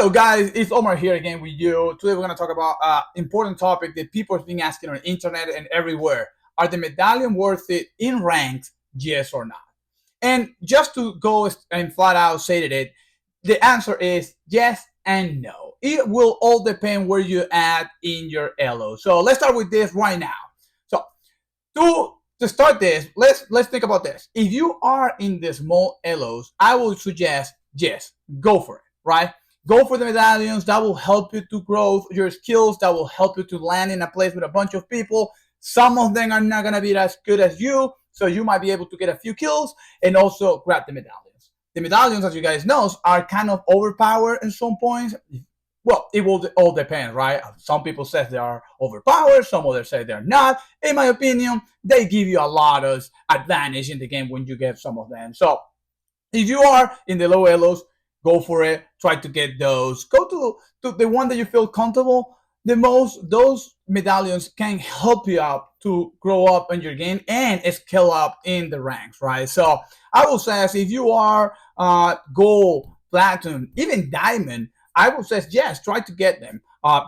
Hello guys, it's Omar here again with you. Today we're going to talk about an important topic that people have been asking on the internet and everywhere. Are the medallion worth it in ranks, yes or not? And just to go and flat out say it, the answer is yes and no. It will all depend where you're at in your elo. So let's start with this right now. So to start this, let's think about this. If you are in the small elos, I would suggest yes, go for it, right? Go for the medallions. That will help you to grow your skills. That will help you to land in a place with a bunch of people. Some of them are not going to be as good as you, so you might be able to get a few kills and also grab the medallions. The medallions, as you guys know, are kind of overpowered at some points. Well, it will all depend, right? Some people say they are overpowered. Some others say they're not. In my opinion, they give you a lot of advantage in the game when you get some of them. So if you are in the low elos, go for it. Try to get those. Go to the one that you feel comfortable the most. Those medallions can help you out to grow up in your game and scale up in the ranks, right? So I will say, if you are gold, platinum, even diamond, I will say yes, try to get them.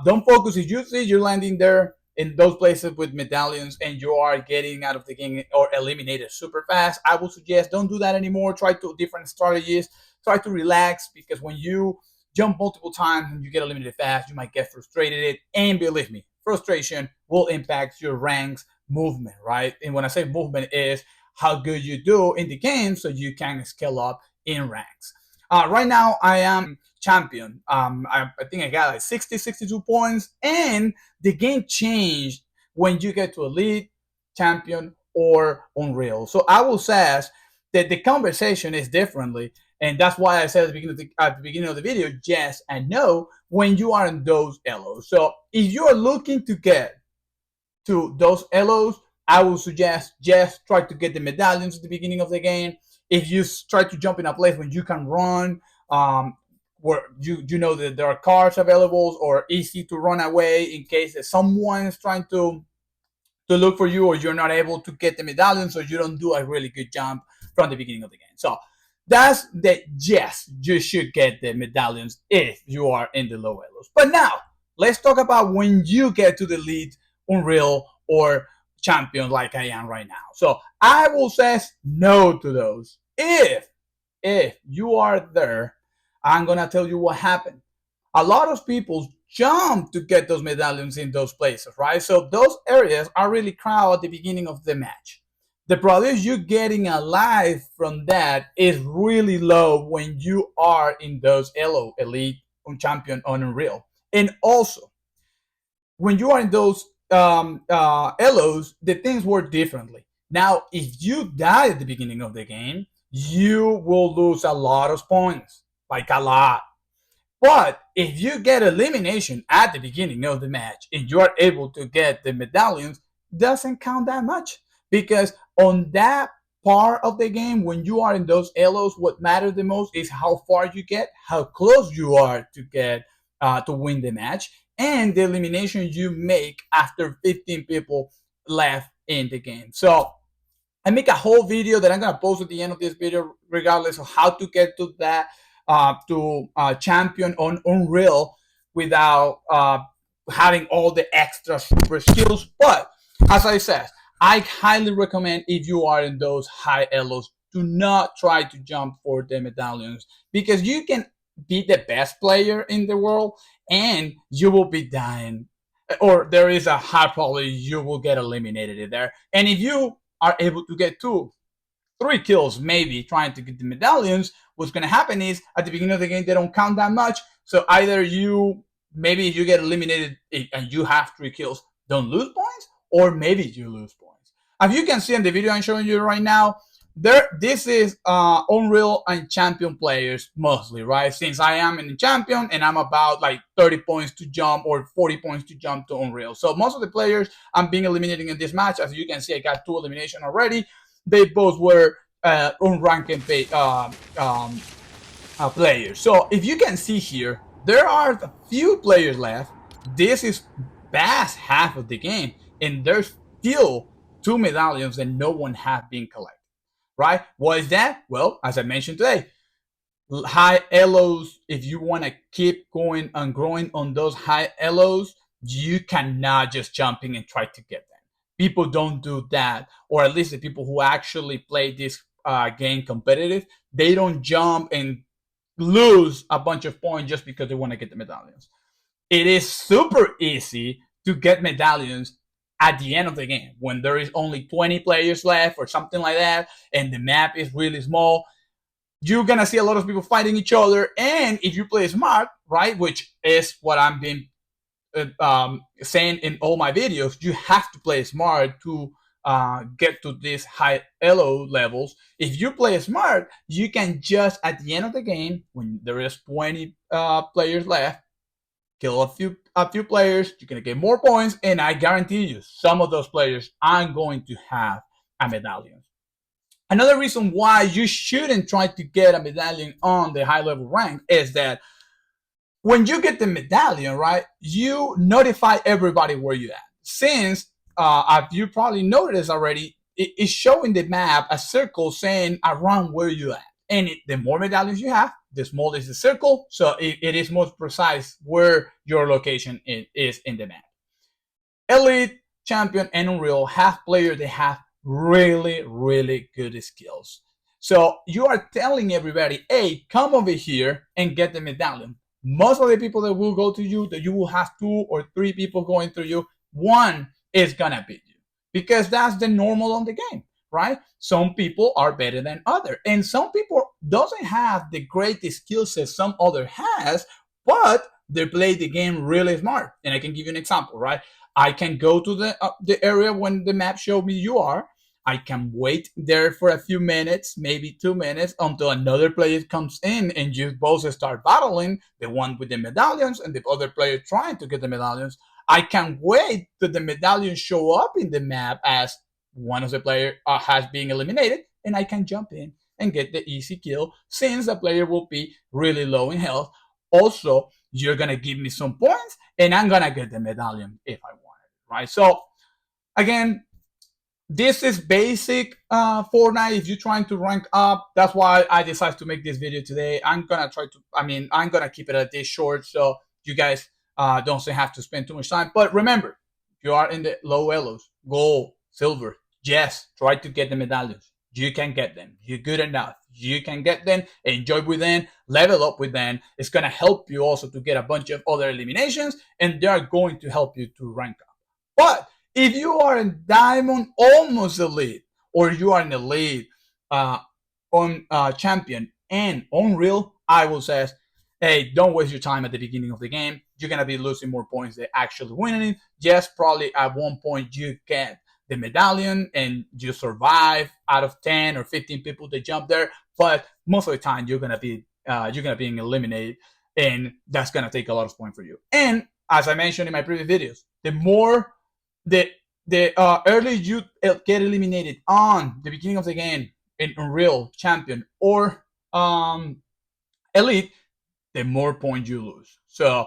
Don't focus. If you see you're landing there in those places with medallions and you are getting out of the game or eliminated super fast, I would suggest don't do that anymore. Try to different strategies. Try to relax, because when you jump multiple times and you get eliminated fast, you might get frustrated. And believe me, frustration will impact your ranks movement, right? And when I say movement, is how good you do in the game so you can scale up in ranks. Right now, I am champion. I think I got like 62 points, and the game changed when you get to elite, champion, or unreal. So I will say that the conversation is differently. And that's why I said at the beginning of the video, yes and no, when you are in those elos. So if you're looking to get to those elos, I would suggest just try to get the medallions at the beginning of the game. If you try to jump in a place when you can run, where you know that there are cars available or easy to run away in case that someone is trying to look for you, or you're not able to get the medallions, or you don't do a really good jump from the beginning of the game. So that's the yes, you should get the medallions if you are in the low elos. But now let's talk about when you get to the lead, unreal, or champion like I am right now. So I will say no to those. If you are there, I'm gonna tell you what happened. A lot of people jump to get those medallions in those places, right? So those areas are really crowded at the beginning of the match. The probability you getting a life from that is really low when you are in those elo, elite, champion, on unreal. And also, when you are in those elos, the things work differently. Now, if you die at the beginning of the game, you will lose a lot of points, like a lot. But if you get elimination at the beginning of the match and you are able to get the medallions, doesn't count that much, because on that part of the game, when you are in those elos, what matters the most is how far you get, how close you are to get to win the match, and the elimination you make after 15 people left in the game. So I make a whole video that I'm gonna post at the end of this video, regardless of how to get to that champion on unreal without having all the extra super skills. But as I said, I highly recommend, if you are in those high elos, do not try to jump for the medallions, because you can be the best player in the world and you will be dying, or there is a high probability you will get eliminated in there. And if you are able to get 2-3 kills, maybe trying to get the medallions, what's going to happen is at the beginning of the game, they don't count that much. So either maybe if you get eliminated and you have 3 kills, don't lose points, or maybe you lose points. As you can see in the video I'm showing you right now, this is unreal and champion players mostly, right? Since I am in the champion and I'm about like 30 points to jump or 40 points to jump to unreal. So most of the players I'm being eliminating in this match, as you can see, I got 2 eliminations already. They both were unranked players. So if you can see here, there are a few players left. This is past half of the game, and there's still 2 medallions that no one has been collected, right? What is that? Well, as I mentioned today, high elos, if you want to keep going and growing on those high elos, you cannot just jump in and try to get them. People don't do that, or at least the people who actually play this game competitive, they don't jump and lose a bunch of points just because they want to get the medallions. It is super easy to get medallions at the end of the game when there is only 20 players left or something like that, and the map is really small. You're gonna see a lot of people fighting each other, and if you play smart, right, which is what I'm being saying in all my videos, you have to play smart to get to these high elo levels. If you play smart, you can just at the end of the game, when there is 20 players left, kill a few players. You're gonna get more points, and I guarantee you, some of those players are going to have a medallion. Another reason why you shouldn't try to get a medallion on the high level rank is that when you get the medallion, right, you notify everybody where you're at. Since, as you probably noticed already, it's showing the map a circle saying around where you're at. And the more medallions you have, the smaller is the circle, so it is more precise where your location is in the map. Elite, Champion, and Unreal have players that have really, really good skills. So you are telling everybody, hey, come over here and get the medallion. Most of the people that will go to you, that you will have 2 or 3 people going through you, one is gonna beat you, because that's the normal on the game, right? Some people are better than others, and some people doesn't have the great skill set some other has, but they play the game really smart. And I can give you an example, right? I can go to the area when the map shows me you are. I can wait there for a few minutes, maybe 2 minutes, until another player comes in and you both start battling, the one with the medallions and the other player trying to get the medallions. I can wait till the medallions show up in the map as one of the players has been eliminated, and I can jump in and get the easy kill, since the player will be really low in health. Also, you're going to give me some points, and I'm going to get the medallion if I want it, right? So, again, this is basic Fortnite. If you're trying to rank up, that's why I decided to make this video today. I'm gonna keep it at this short, so you guys don't have to spend too much time. But remember, if you are in the low elos, gold, silver, yes, try to get the medallions. You can get them. You're good enough. You can get them. Enjoy with them. Level up with them. It's gonna help you also to get a bunch of other eliminations, and they are going to help you to rank up. But if you are in Diamond, almost elite, or you are in elite, on Champion and Unreal, I will say, hey, don't waste your time at the beginning of the game. You're gonna be losing more points than actually winning it. Yes, probably at one point you get the medallion and you survive out of 10 or 15 people that jump there, but most of the time you're gonna be eliminated, and that's gonna take a lot of points for you. And as I mentioned in my previous videos, the more the early you get eliminated on the beginning of the game in Unreal, Champion, or Elite, the more points you lose. So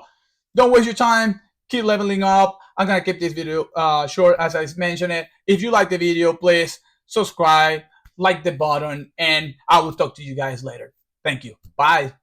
don't waste your time. Keep leveling up. I'm gonna keep this video short, as I mentioned it. If you like the video, please subscribe, like the button, and I will talk to you guys later. Thank you. Bye.